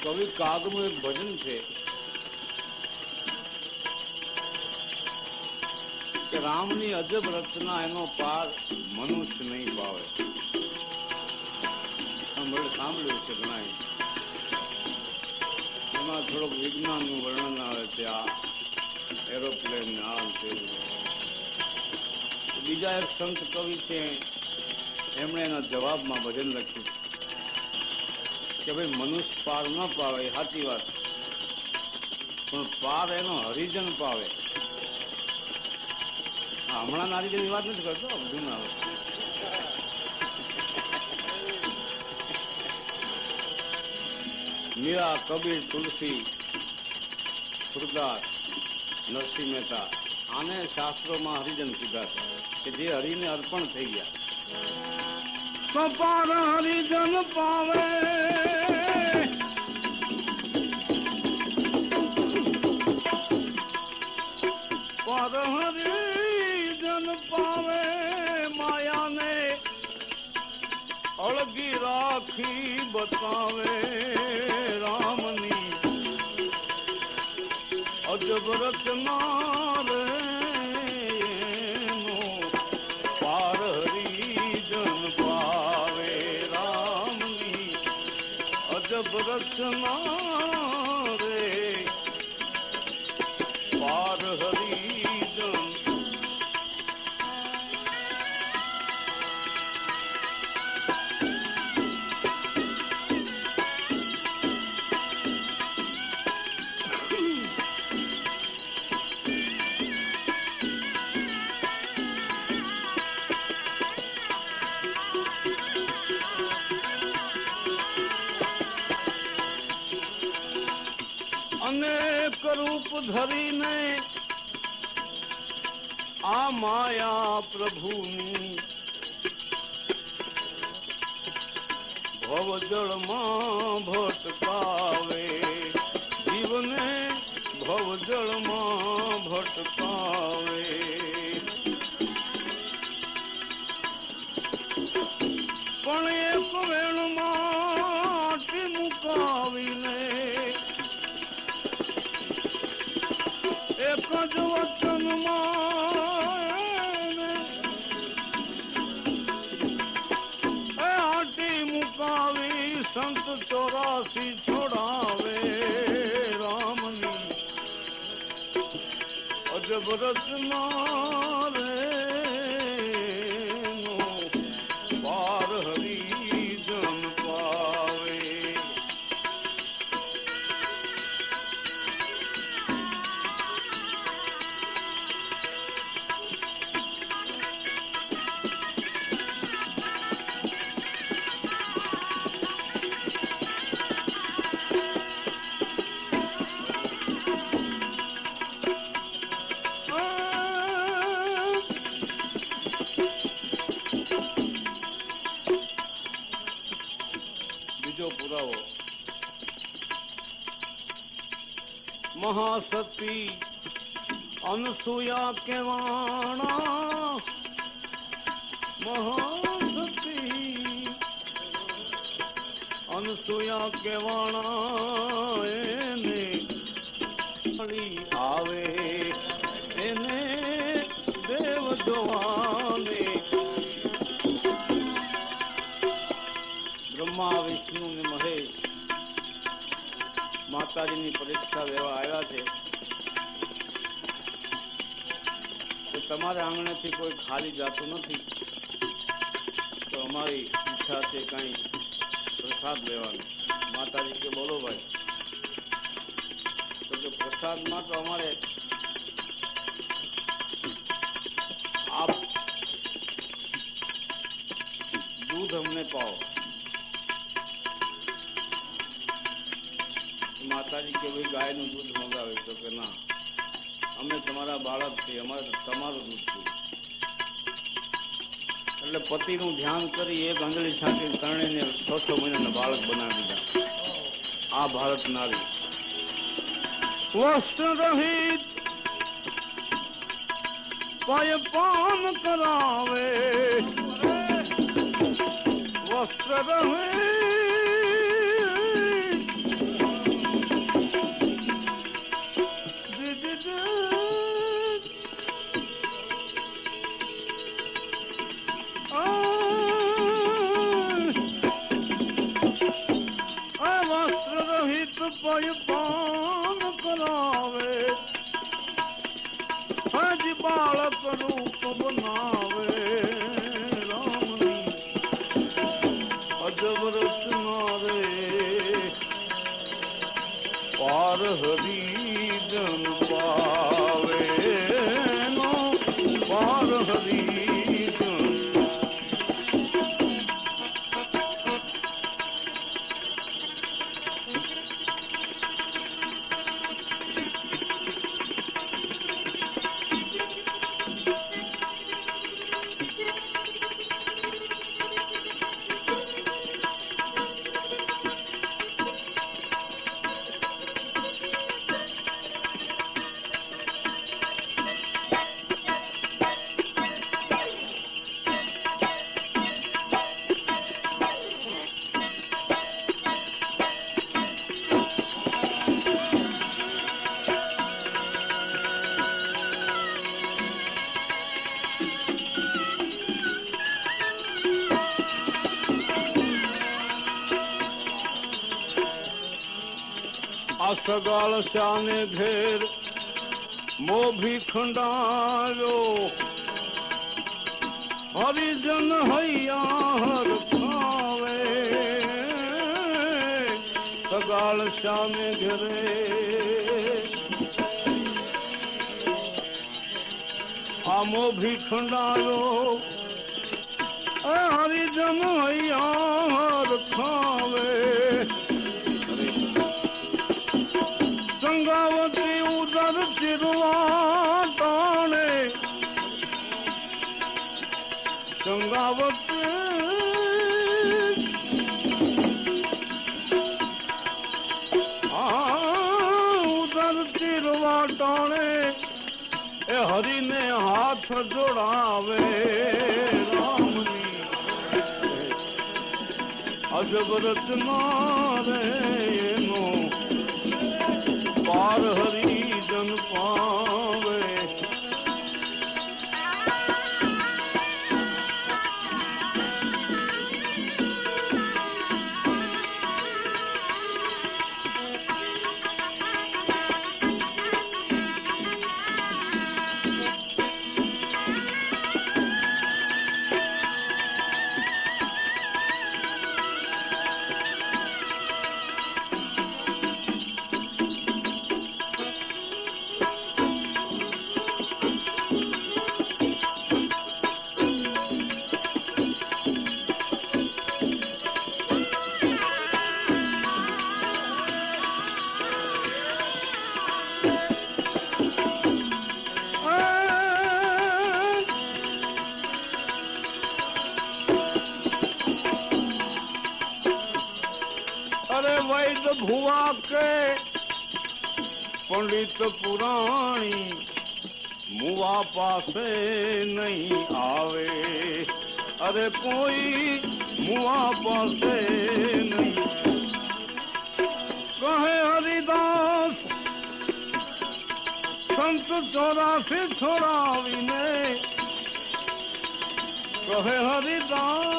કવિ કાગનું એક ભજન છે કે રામની અજબ રચના એનો પાર મનુષ્ય નહીં પાવે. સાંભળ્યું છે ઘણા. એમાં થોડોક વિજ્ઞાનનું વર્ણન આવે છે, આ એરોપ્લેન આ છે. બીજા એક સંત કવિ છે, એમણે એના જવાબમાં ભજન લખ્યું કે ભાઈ મનુષ્ય પાર ન પાવે એ સાચી વાત, પણ પાર એનો હરિજન પાવે. હમણાં હરિજનની વાત નથી કરતો, જૂના મીરા, કબીર, તુલસી, સુરદાસ, નરસિંહ મહેતા, આને શાસ્ત્રોમાં હરિજન કીધા છે કે જે હરિને અર્પણ થઈ ગયા. કપાર હરિજન પાવે, પર હરિજન પાવે, માયાને અળગી રાખી બતાવે રામની અજબ રચના રે પાર હરિજન પાવે. રામની અજબ રચના રે પાર હરિજન. અનેક રૂપ ધરીને આ માયા પ્રભુની ભવજળમાં ભટકાવે, જીવને ભવજળમાં ભટકાવે. પણ એક વેણમાં મુકાવીને એક જ વચનમાં આટી મુકાવી સંત 84 છોડાવે રામની અજબ રચના રે પાર હરિજન પાવે. પુરાવો મહાસતી અનસુયા કેવાણા, મહાસતી અનસુયા કેવાણા એને આવે એને દેવ જોવાને. બ્રહ્મા, વિષ્ણુ ને મહેશ માતાજીની પરીક્ષા લેવા આવ્યા છે કે તમારા આંગણેથી કોઈ ખાલી જાતું નથી, તો અમારી ઈચ્છા છે કઈ પ્રસાદ લેવાનો. માતાજી કે બોલો ભાઈ. તો કે પ્રસાદમાં તો અમારે આપ દૂધ અમને પાઓ. માતાજી કે ભાઈ ગાયનું દૂધ મંગાવે, તો કે ના, અમે તમારા બાળક છીએ, અમારે તમારું દૂધ પીવું. એટલે પતિનું ધ્યાન કરી એક આંગળી છાંટીને ત્રણેયને 6 મહિનાના બાળક બનાવી દીધા. આ ભારત નારી વસ્ત્ર રહિત પાય પાન કરાવે, વસ્ત્ર રહિત હોય પાન કરાવે, હજ બાળક રૂપ બનાવે, રામની અજબ રચના રે, પાર હરી જન પાવે નો, પાર હરી જન. સગાળ શાને ઘેર મોભી ખંડાયો, હરિજન હૈયા ખાવે, સગાળ શાને ઘરે આ મોભી ખંડાયો, હરિજન હૈયા ખાવે, સંગાવતી ઉદર ચિરવા તાણે, સંગાવતી ઉદર ચિરવા તાણે, એ હરિને હાથ જોડાવે, રામની અજબ રચના રે એનો, પાર હરી જન પાવે. વૈદ ભુવા કે પંડિત પુરાણી, મુવા પાસે નહીં આવે, અરે કોઈ મુવા પાસે નહીં. કહે હરિદાસ સંત 84 છોડાવીને, કહે હરિદાસ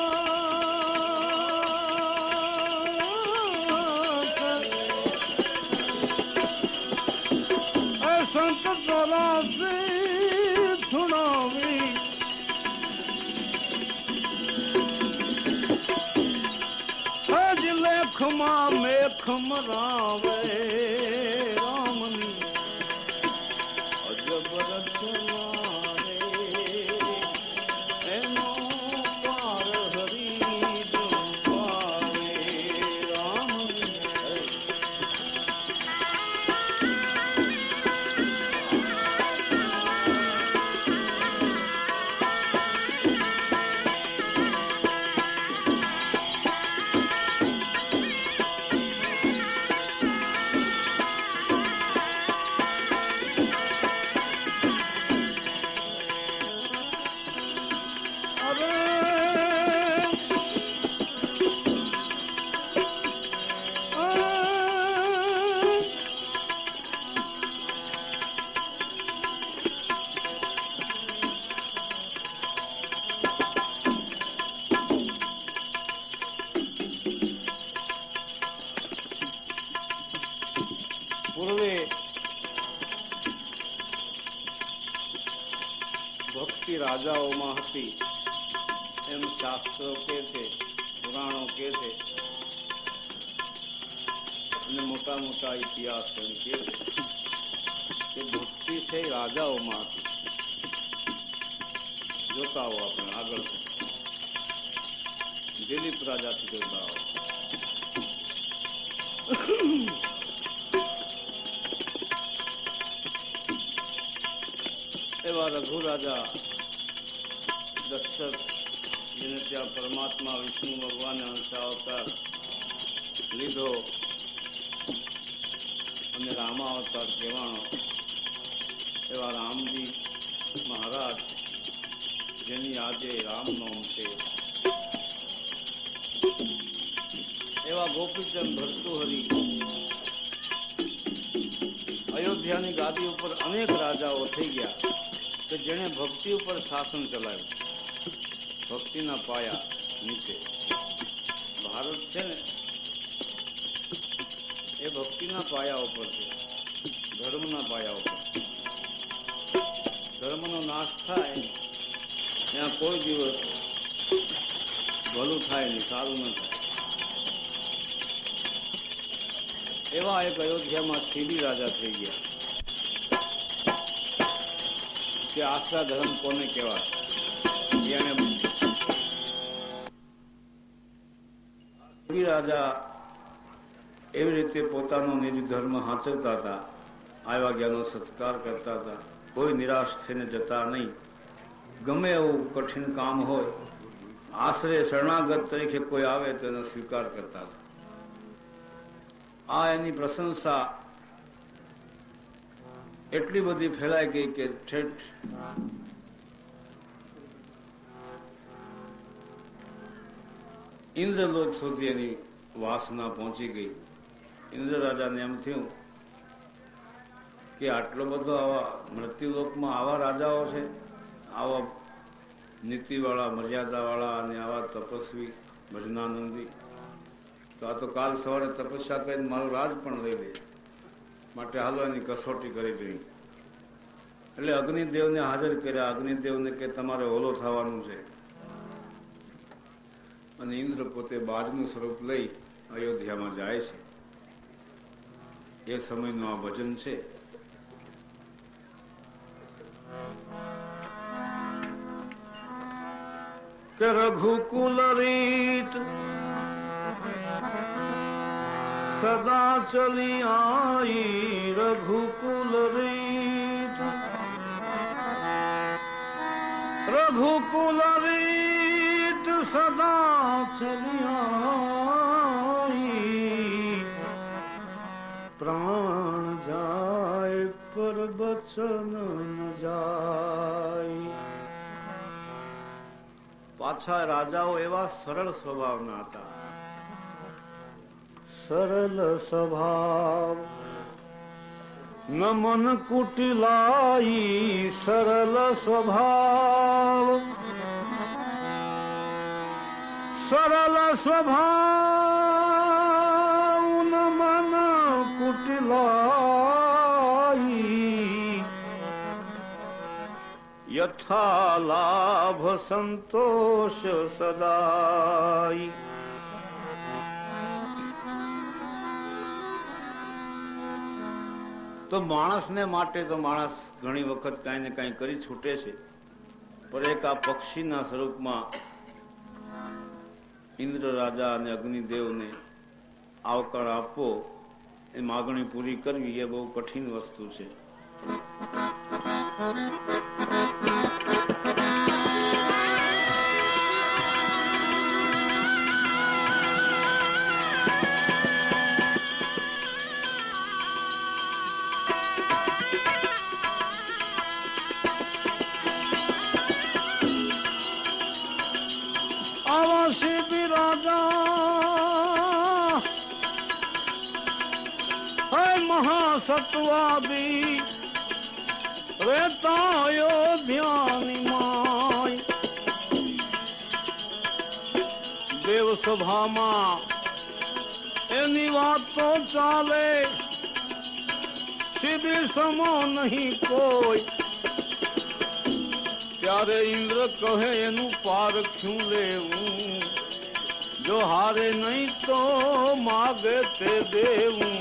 સંત 84 છોડાવી, હજ લેખમાં મેખ મરાવે, રામની અજબ રચના રે એનો, પાર હરી જન પાવે, રામની. પૂર્વે ભક્તિ રાજાઓમાં હતી એમ શાસ્ત્રો કે છે, પુરાણો કે છે અને મોટા મોટા ઇતિહાસ એમ કે છે કે ભક્તિ છે રાજાઓમાં હતી. જોતા હો આપણે આગળ દિલીપ રાજાથી જોતા હો. એવા રઘુ રાજા દશરથ જેને ત્યાં પરમાત્મા વિષ્ણુ ભગવાને અંશાવતાર લીધો અને રામાવતાર કહેવાનો એવા રામજી મહારાજ જેની આજે રામનોમ છે, એવા ગોપીચંદ ભર્તુહરી અયોધ્યાની ગાદી ઉપર અનેક રાજાઓ થઈ ગયા કે જેણે ભક્તિ ઉપર શાસન ચલાવ્યું. ભક્તિના પાયા નીચે ભારત છે ને એ ભક્તિના પાયા ઉપર છે, ધર્મના પાયા ઉપર. ધર્મનો નાશ થાય ત્યાં કોઈ દિવસ ભલું થાય નહીં, સારું ન થાય. એવા એક અયોધ્યામાં શિબી રાજા થઈ ગયા કે આશરા ધર્મ કોને કહેવાય. એને શિબી રાજા એવી રીતે પોતાનો નિજ ધર્મ હાંચવતા હતા, આવ્યા જ્ઞાનો સત્કાર કરતા હતા, કોઈ નિરાશ થઈને જતા નહીં. ગમે એવું કઠિન કામ હોય, આશરે શરણાગત તરીકે કોઈ આવે તો એનો સ્વીકાર કરતા હતા. આ એની પ્રશંસા એટલી બધી ફેલાઈ ગઈ કે ઠેઠ ઇન્દ્રલોક સુધી એની વાસના પહોંચી ગઈ. ઇન્દ્ર રાજાને એમ થયું કે આટલો બધો આવા મૃત્યુલોકમાં આવા રાજાઓ છે, આવા નીતિવાળા, મર્યાદાવાળા અને આવા તપસ્વી ભજનાનંદી, તો આ તો કાલ સવારે તપસ્યા કરીને મારું રાજ પણ લઈ લે, માટે હાલો એની કસોટી કરી જોઈ. એટલે અગ્નિદેવને હાજર કર્યા. અગ્નિદેવને કે તમારે ઓલો થવાનું છે. અને ઇન્દ્ર પોતે બાજનું સ્વરૂપ લઈ અયોધ્યામાં જાય છે. એ સમયનું આ ભજન છે. કે રઘુકુલ રીત સદા ચલી આઈ, રઘુકુલ રીત, રઘુકુલ રીત સદા ચલી આઈ, પ્રાણ જાય પર બચન ન જાય. પાછા રાજાઓ એવા સરળ સ્વભાવના હતા. સરલ સ્વભાવ નમન કુટિલાઈ, સરલ સ્વભાવ, સરલ સ્વભાવ નમન કુટિલાઈ, યથા લાભ સંતોષ સદાઈ. તો માણસને માટે તો માણસ ઘણી વખત કાંઈ ને કાંઈ કરી છૂટે છે, પણ એક આ પક્ષીના સ્વરૂપમાં ઇન્દ્ર રાજા અને અગ્નિદેવને આવકાર આપવો, એ માગણી પૂરી કરવી, એ બહુ કઠિન વસ્તુ છે. શિબી રાજા હે મહાસત્વાદી રેતા અયોધ્યાની માય. દેવ સભામાં એની વાત તો ચાલે, शिव समो नहीं कोई। ત્યારે ઇન્દ્ર કહે એનું પારખ્યું લેવું, જો હારે નહીં તો માગે તે દેવું।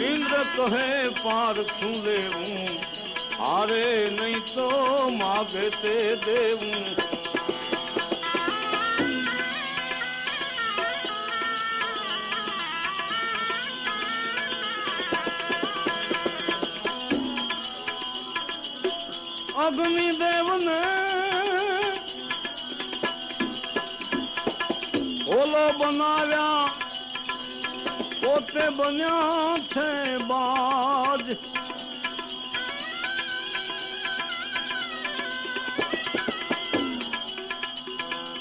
ઇન્દ્ર કહે પારખ્યું લેવું, હારે નહીં તો માગે તે દેવું। અગ્નિદેવ ને ઓલો બનાવ્યા, પોતે બન્યા છે બાજ।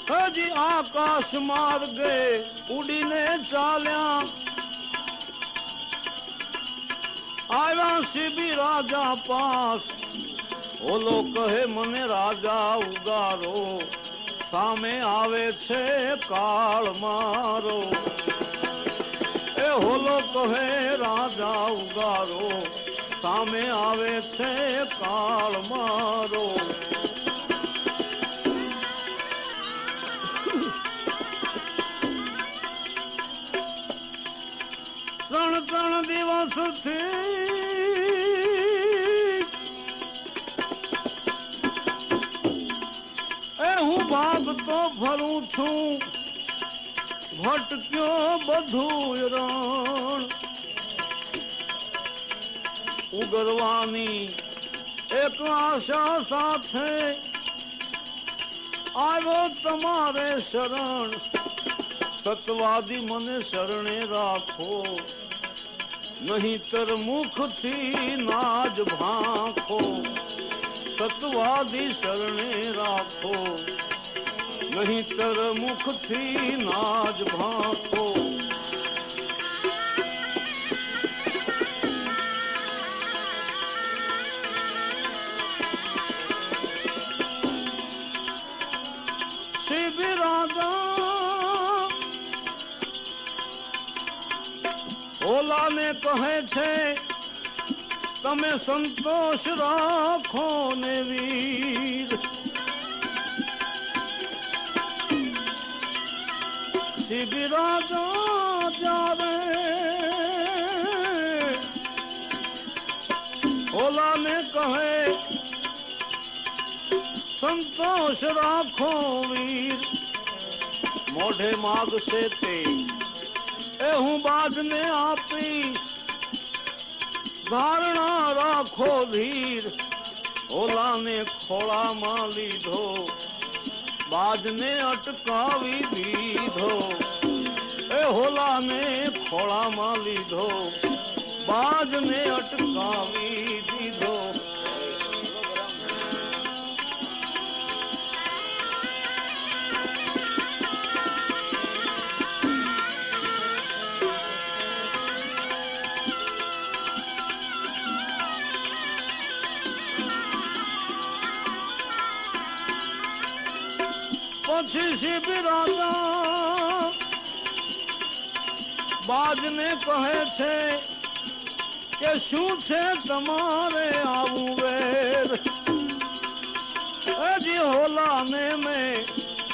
હજી આકાશ માર્ગે ઉડીને ચાલ્યા, આવ્યા શિબી રાજા પાસ। ઓલો કહે મને રાજા ઉગારો, સામે આવે છે કાળ મારો। એ હોલો કહે રાજા ઉગારો, સામે આવે છે કાળ મારો। ત્રણ દિવસથી હું ભાગતો ફરું છું, ભટક્યો બધું રણ। ઉગરવાની એક આશા સાથે આવ્યો તમારે શરણ। સતવાદી મને શરણે રાખો, નહીંતર મુખથી નાજ ભાંખો। સતવાદી શરણે રાખો, નહીંતર મુખથી નાજ ભાંખો। શિબી રાજા ઓલાને કહે છે તમે સંતોષ રાખો ને વીર। શિબી રાજા જાવે ઓલાને કહે સંતોષ રાખો વીર। મોઢે માગશે તે એ હું બાજને આપીશ, ધારણા રાખો ધીર। ઓલાને ખોળામાં લીધો, બાજને અટકાવી દીધો। એ હોલાને ખોળામાં લીધો, બાજને અટકાવી દીધો। પછી શિબી રાજા બાજને કહે છે કે શું છે તમારે આવું વેર। હજી હોલાને મેં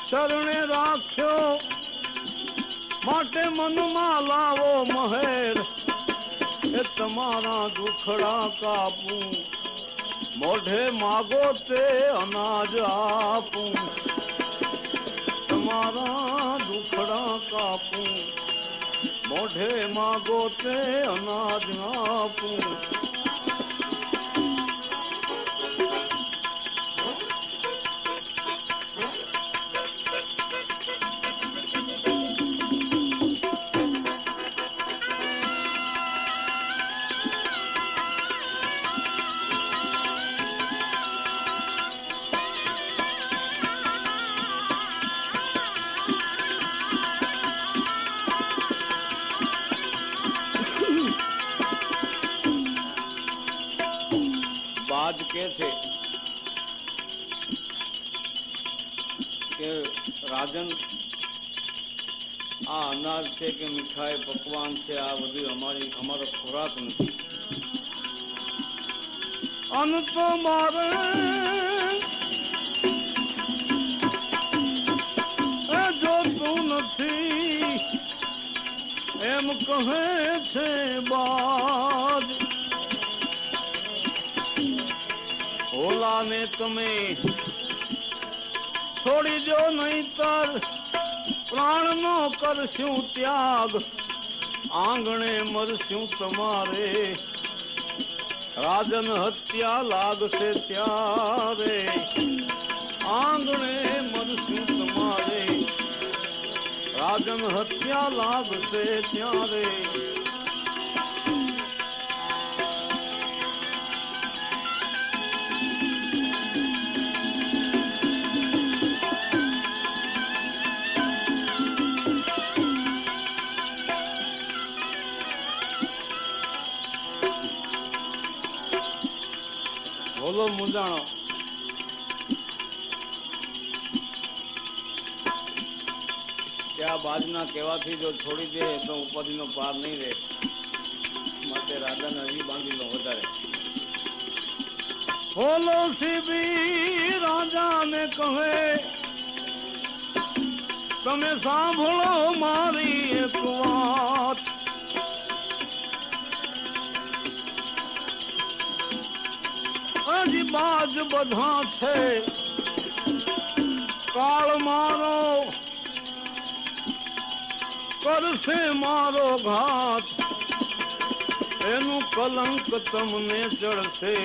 શરણે રાખ્યો, માટે મનમાં લાવો મહેર। એ તમારા દુખડા કાપું, મોઢે માગો તે અનાજ આપું। તમારા દુખડા કાપું, મોઢે માગો તે અનાજ આપું। બાજ કે છે કે રાજન આ અનાજ છે કે મીઠાઈ પકવાન છે, આ બધું અમારો ખોરાક નથી। અંત મારે જોતું નથી એમ કહે છે બાદ ઓલાને તમે છોડી દો નહીતર પ્રાણ નો કરશું ત્યાગ આંગણે મરશું તમારે રાજન હત્યા લાગશે ત્યારે આંગણે મરશું તમારે રાજન હત્યા લાગશે ત્યારે બોલો મુંજાણો આ બાજના કહેવાથી જો છોડી દે તો ઉપાધિનો પાર નહીં રહે માટે રાજાને હજી બાંધી લો વધારે બોલો શિબી રાજાને કહે તમે સાંભળો મારી એક વાત હજી બાજ બધા છે કાળ મારો કરશે મારો ઘાત એનું કલંક તમને ચડશે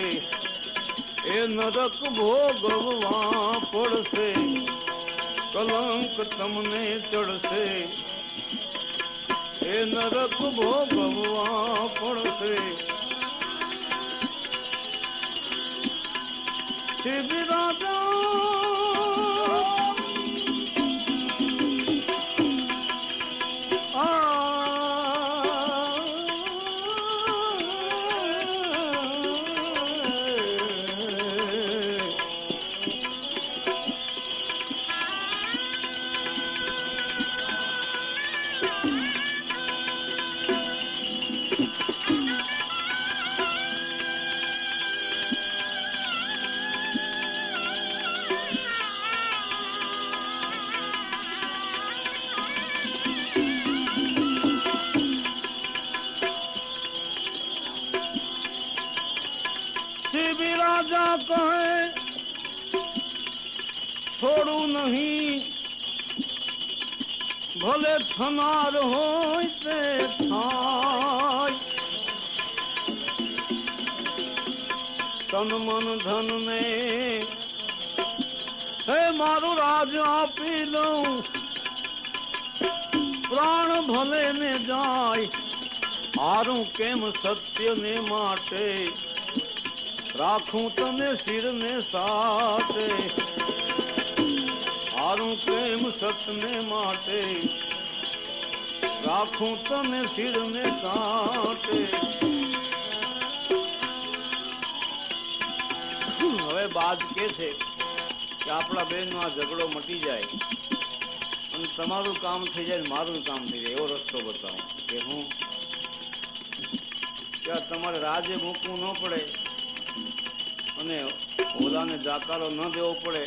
એ નરક ભોગવવા પડશે કલંક તમને ચડશે એ નરક ભોગવવા પડશે શિવ રાજા રાજા કહે છોડું નહીં ભલે થનાર હોય તે થાય તન મન ધન ને હે મારું રાજ આપી દઉં પ્રાણ ભલે ને જાય હારું કેમ સત્ય ને માટે રાખું તને શિર ને સાથે હારું કેમ સતને માટે રાખું તને શિર ને સાથે હવે બાદ કે છે કે આપણા બેન નો આ ઝઘડો મટી જાય અને તમારું કામ થઈ જાય મારું કામ થઈ જાય એવો રસ્તો બતાવો કે હું ત્યાં તમારે રાજે મૂકવું ન પડે અને ઓલાને જાકારો ન દેવો પડે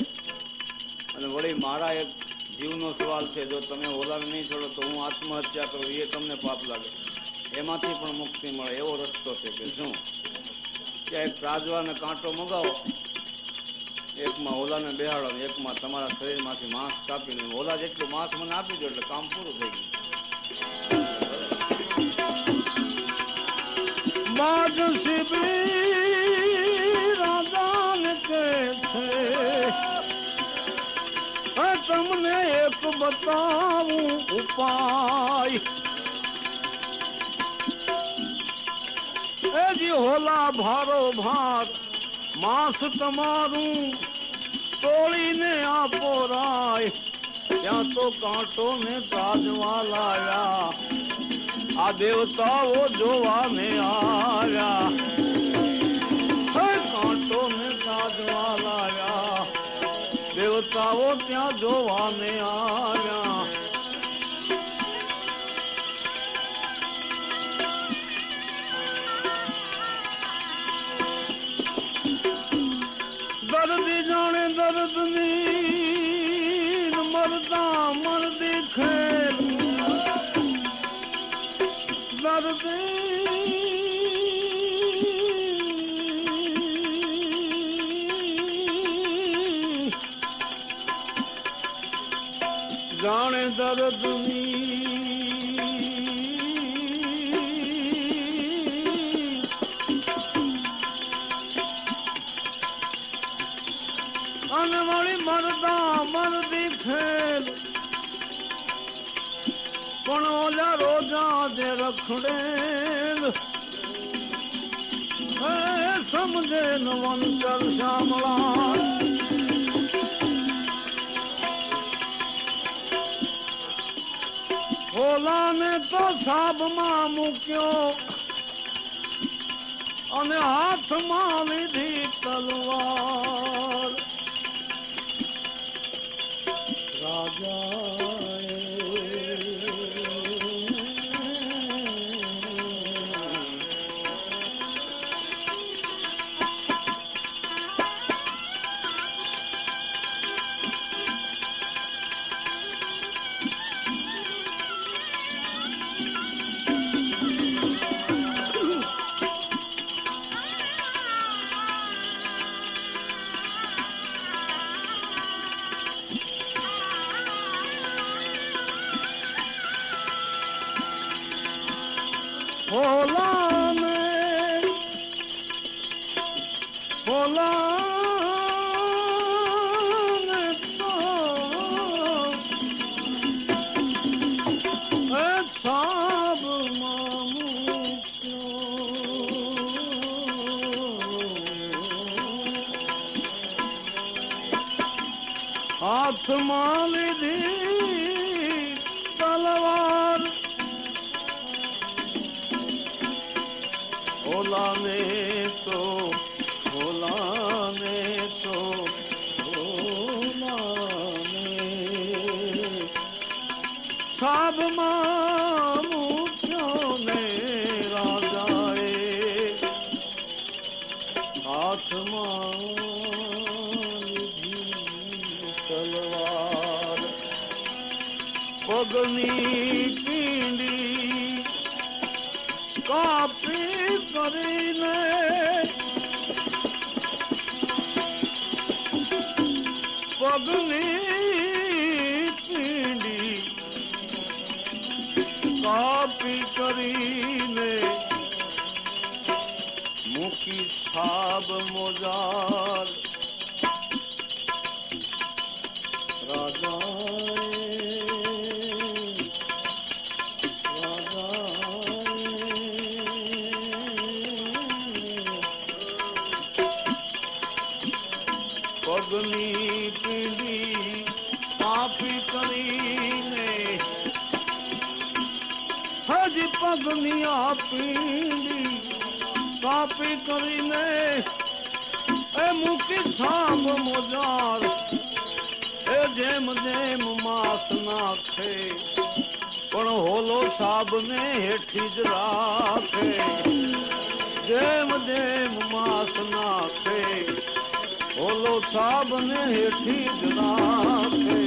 અને વળી મારા એક જીવનો સવાલ છે જો તમે ઓલાને નહીં છોડો તો હું આત્મહત્યા કરું એ તમને પાપ લાગે એમાંથી પણ મુક્તિ મળે એવો રસ્તો છે કે શું ત્યાં એક રાજવાને કાંટો મગાવો એકમાં ઓલાને બેહાડો ને એકમાં તમારા શરીરમાંથી માંસ કાપીને ઓલા જેટલું માંસ મને આપી દો એટલે કામ પૂરું થઈ ગયું બાજ શિબી રાજાને કે છે તમને એક બતાવું ઉપાય એજી હોલા ભારો ભાર માંસ તમારું તોડીને આપો રાય ત્યાં તો કાંટો ને તાજવા લાયા આ દેવતાઓ જોવાને આવ્યા કાંટો ને તાજવા લાયા દેવતાઓ ત્યાં જોવાને આવ્યા दर्दनी मरदा मर्दी खेल दर्दी जाने दर्दनी अनमणी मरदा मर्दी खेल पण ओला रोजा दे रखड़ेल समझे नवंचल श्यामला ओला ने तो साब मां मुक्यो अने हाथ मां लीधी तलवार राजा भोला ने तो साब मामू हाथ माल दी तलवार भोला ने तो साब मामू क्यों ने राजाए हाथ लीधी तलवार पगनी पींडी कापी करीने पगनी पींडी कापी करीने मुकी साब मोजार राजा पगनी पींडी कापी करीने हजी पगनिया पींडी कापी करीने ए मुकी साब मोजार ए जेम जेम मास नाखे पण होलो साब ने हेठी ज राखे जेम जेम मास नाखे होलो साब ने हेठी ज राखे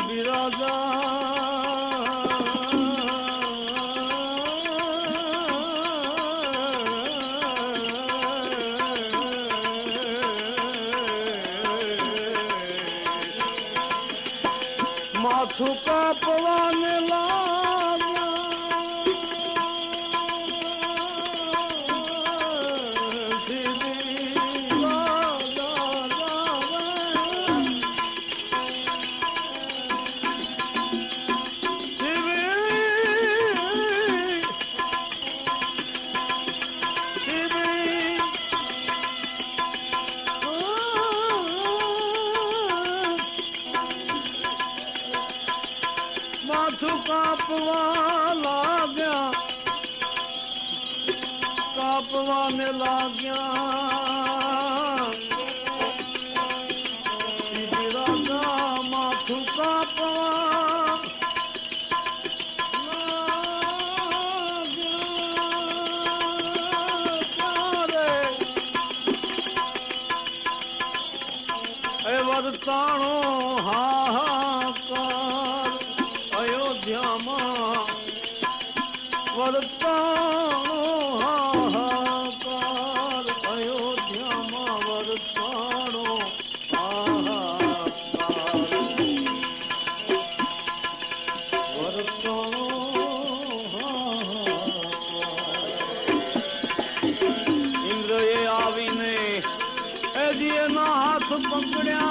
बिराजा माथु कापवाने लागा माथु कापवा लाग्या कापवाने लाग्या बिराजा माथु कापवा लाग्या वरताणो हाहाकार अयोध्या वरताणो हाहाकार अयोध्या वरताणो हाहाकार वरताणो हाहाकार इंद्रए आवीने एजीएना हाथ पकड़्या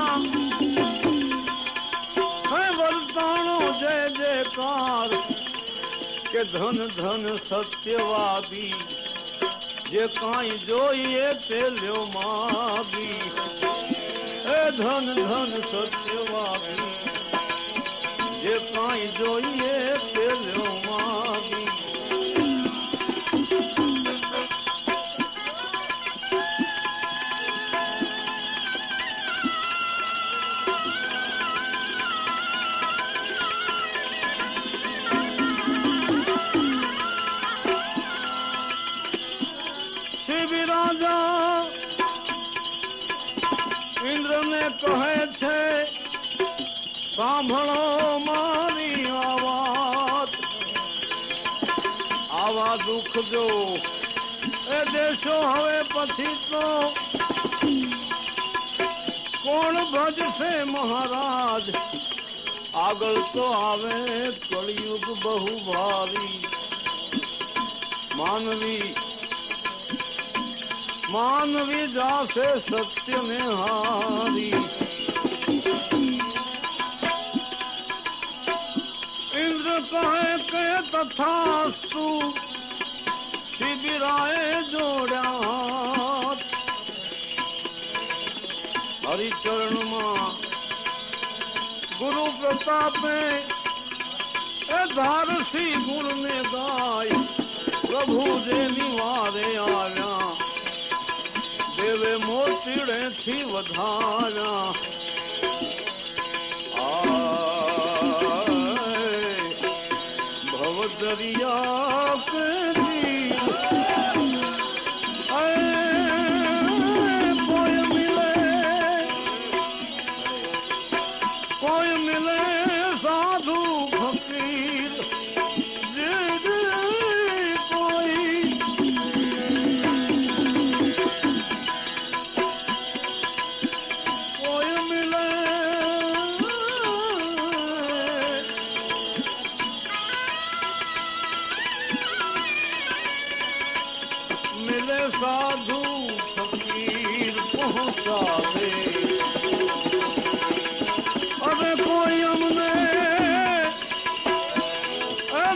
वरताणो जय जयकार के धन धन सत्यवादी जे काई जोइए ते ल्यो मागी ए धन धन सत्यवादी जे काई जोइए ते ल्यो मागी बिराजा इंद्र ने कहे छे सांभळो मारी आवाज आवा दुख जो ए देशो हवे पछी तो कोण भजसे महाराज आगल तो आवे कलयुग बहु भारी मानवी जासे सत्य में हारी इंद्र कहे के तथास्तु शिबिराए जोड़ा हरिचरण मां गुरु प्रतापे धारसी गुण ने गाय प्रभु जे निवारे आया देवे मोतीड़े थी वधारा भव दरिया के कोई मिले साधु फकीर साधु फकीर पहुंचा दे अबे कोई हमने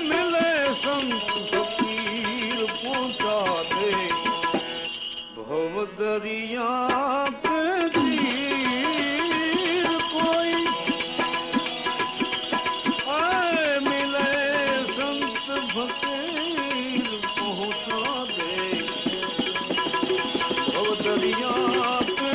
मिले संत फकीर पहुंचा दे भव दरिया के तीर कोई मिले संत फकीर पहुंचा दे दरिया पे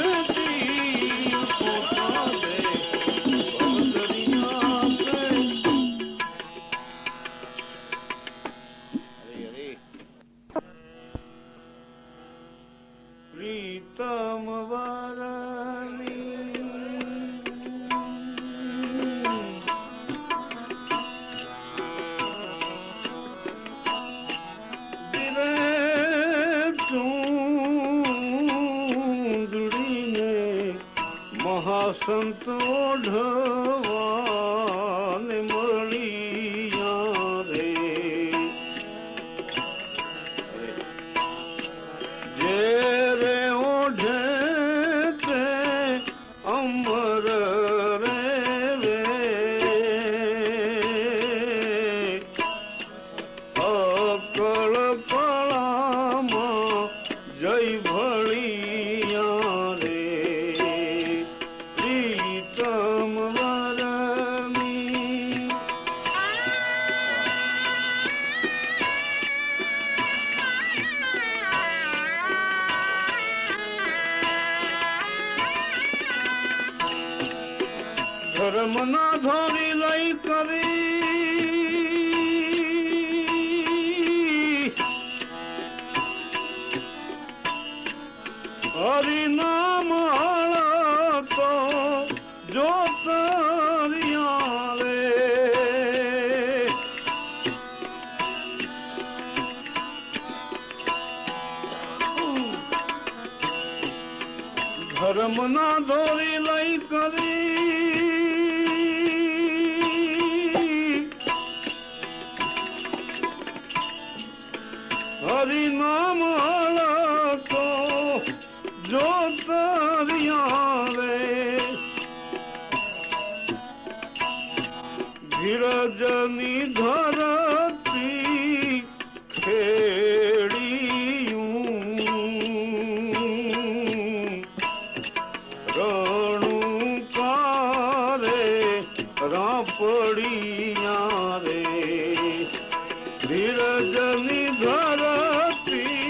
સંત ઓઢવાને મળિયા રે જે રે ઓઢે તે અમર રે રે અકળ કળામાં જય ભળિયા રે પ્રીતમ વરની ધર્મના ધોરી લઈ કરી હરિનામ હળતો જોતરિયા રે ધર્મના ધોરી લઈ કરી હરિનામ હળતો જોતરિયા રે ધીરજની ધરતી ખેડિયું રણુકારે રાપડિયા રે ધીરજની ધરતી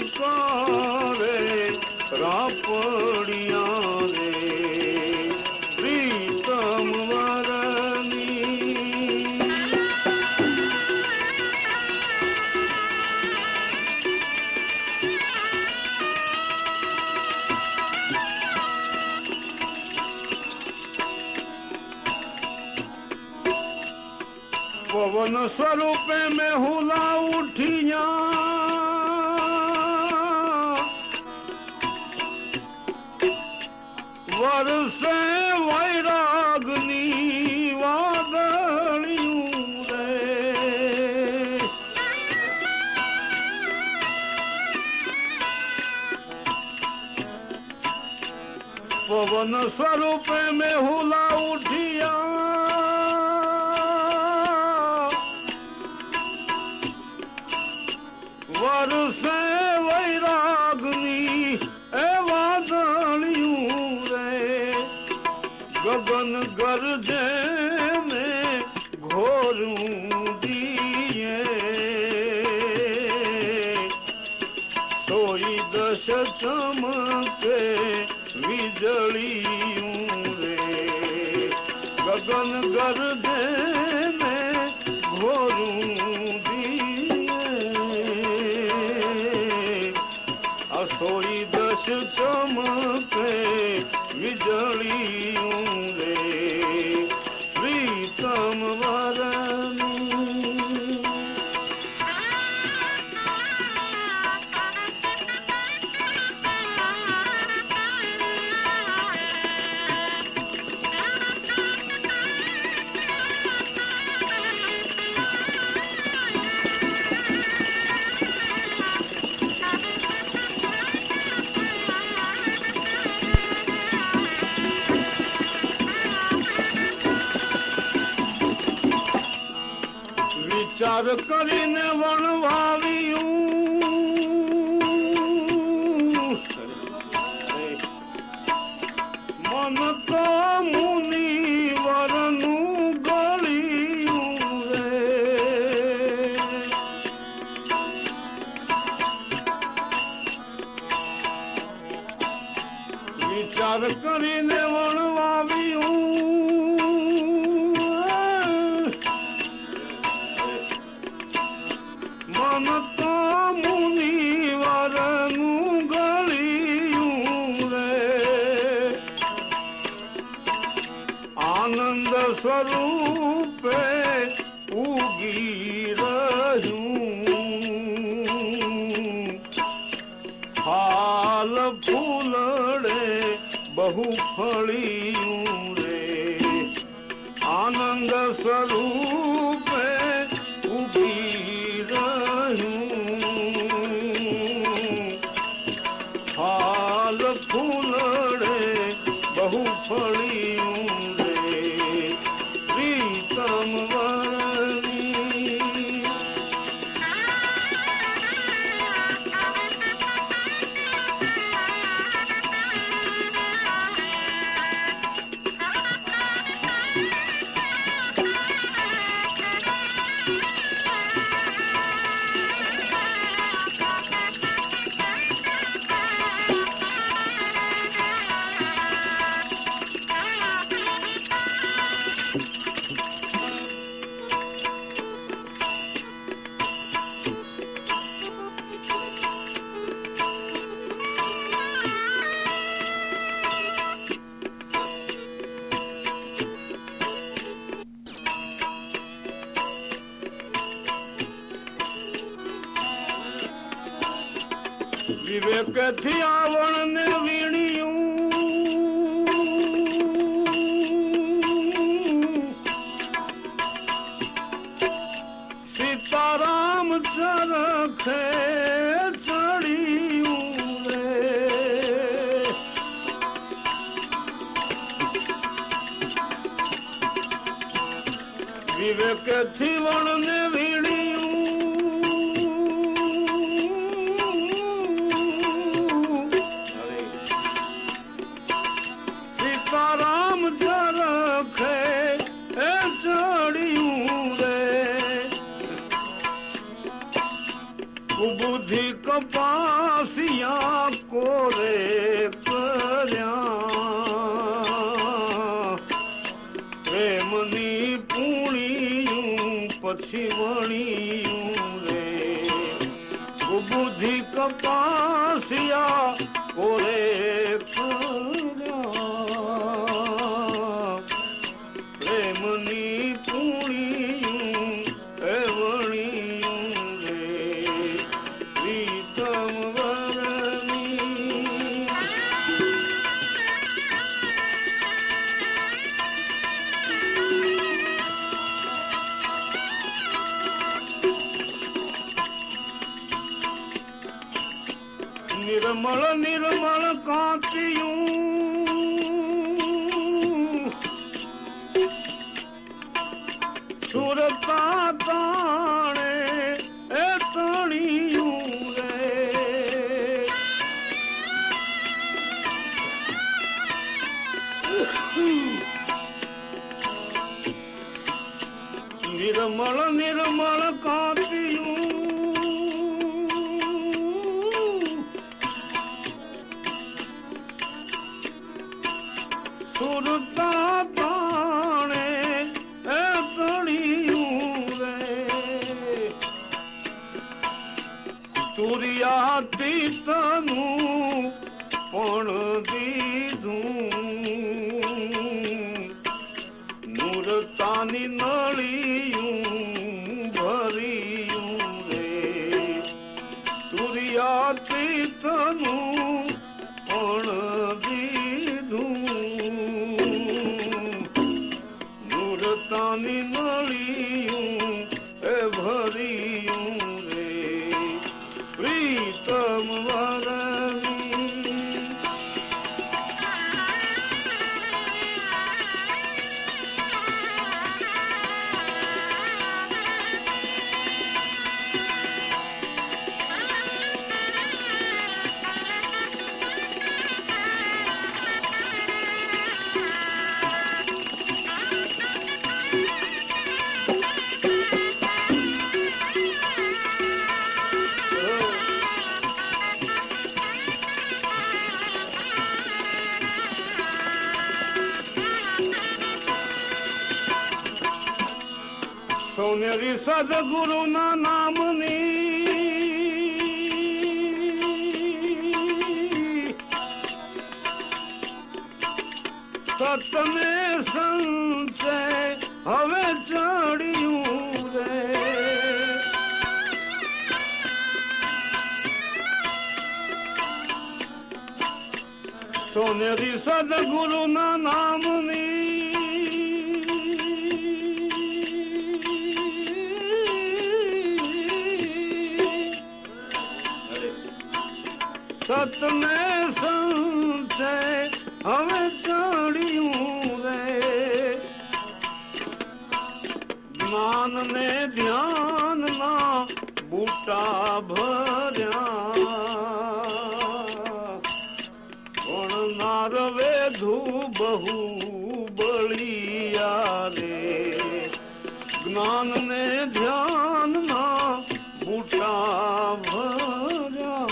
રણુકારે રાપડિયા રે પ્રીતમ વરની પવન સ્વરૂપે મેં હુલા ઉઠિયા વરસે વૈરાગની વાદળિયું રે પવન સ્વરૂપે મેં હુલા ઉઠિયા વરસે વૈરાગની એ વાદળિયું રે ગગન ગરજે ને ઘોરું દીએ સોઈ દશ ચમકે વીજળિયું રે ગગન ગરજે ને ઘોરું સોઈ દશ ચમકે વીજળિયું રે પ્રીતમ વરની વિચાર કરીને વણવાવ્યું મન તો મુનિવરનું ગળિયું રે વિચાર કરીને વણવાવ્યું મન તો મુનિવરનું ગળિયું રે આનંદ સ્વરૂપે ઉગી રહ્યું હાલ ફૂલડે બહુ ફળિયું રે આનંદ સ્વરૂપે ઉભી રહ્યું હાલ ફૂલડે બહુ ફળિયું રે પ્રીતમ વરની વિવેક થી આવણ ને વીણ્યું સીતારામ ચરખે ચડ્યું રે વિવેક થી વણ ને વીણ્યું બુદ્ધિ કપાસિયા કોરે કર્યા પ્રેમની પૂણિયું પછી વણિયું રે બુદ્ધિ કપાસિયા કોરે કર્યા પ્રેમની પૂણિયું એ વણિયું રે પ્રીતમ વરની નિર્મળ નિર્મળ કાંતિયું સુરતા તાણે એ તણિયું રે નિર્મળ નિર્મળ કાંતિયું સુરતા તાણે એ તણિયું રે તુરિયાતીતનું પણ દીધું નૂરતાની નળિયું ભર્યું રે તુરિયાતીતનું પણ દીધું નૂરતાની નળિયું એ ભર્યું રે પ્રીતમ વરની સોનેરી સદગુરુના નામની સતને સંચે હવે ચડ્યું રે સોનેરી સદગુરુના નામની સતને સંતે હવે ચડ્યું રે જ્ઞાન ને ધ્યાન ના બુટા ભર્યા ભણનાર વેધુ બહુ બળિયા રે જ્ઞાન ને ધ્યાન ના બુટા ભર્યા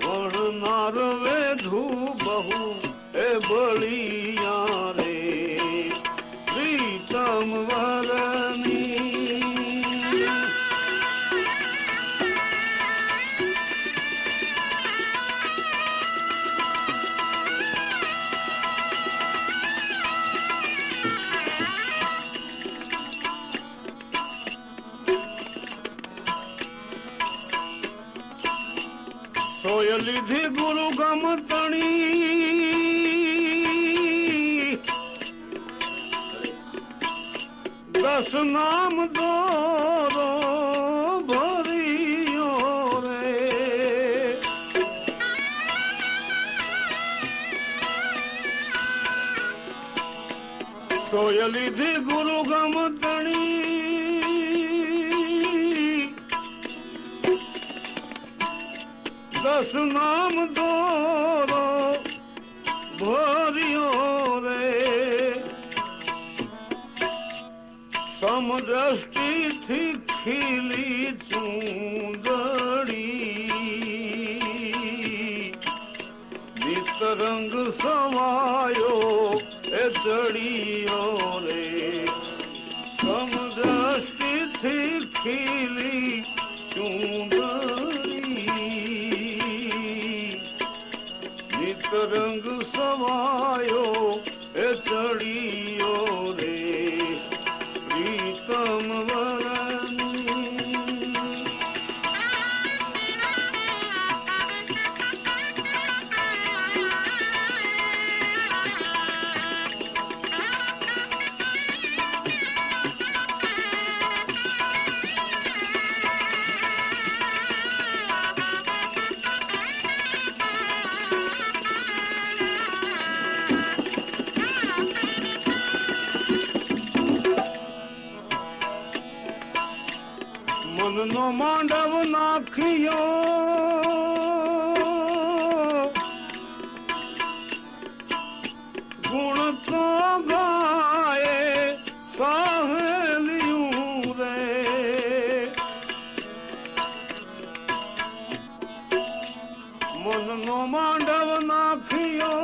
ભણનાર વેધુ બહુ એ બળિયા રે પ્રીતમ વરની સોય લીધી ગુરુ ગમતણી દસ નામ દોરો ભર્યો રે સોય લીધી ગુરુ ગમતણી દસ નામ દોરો ભર્યો રે સમદ્રષ્ટિથી ખીલી ચૂંદડી નિતરંગ સમાયો એ ચડિયો રે સમદ્રષ્ટિથી ખીલી ચૂંદડી નિતરંગ સમાયો એ ચડિયો રે પ્રીતમ વરની મનનો માંડવ નાખ્યો ગુણ તો ગાય સાહેલિયું રે મનનો માંડવ નાખ્યો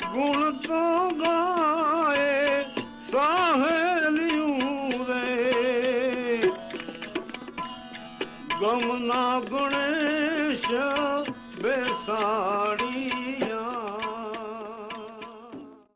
ગુણ તો ગાય સાહેલિયું રે ગમના ગણેશ બેસાડી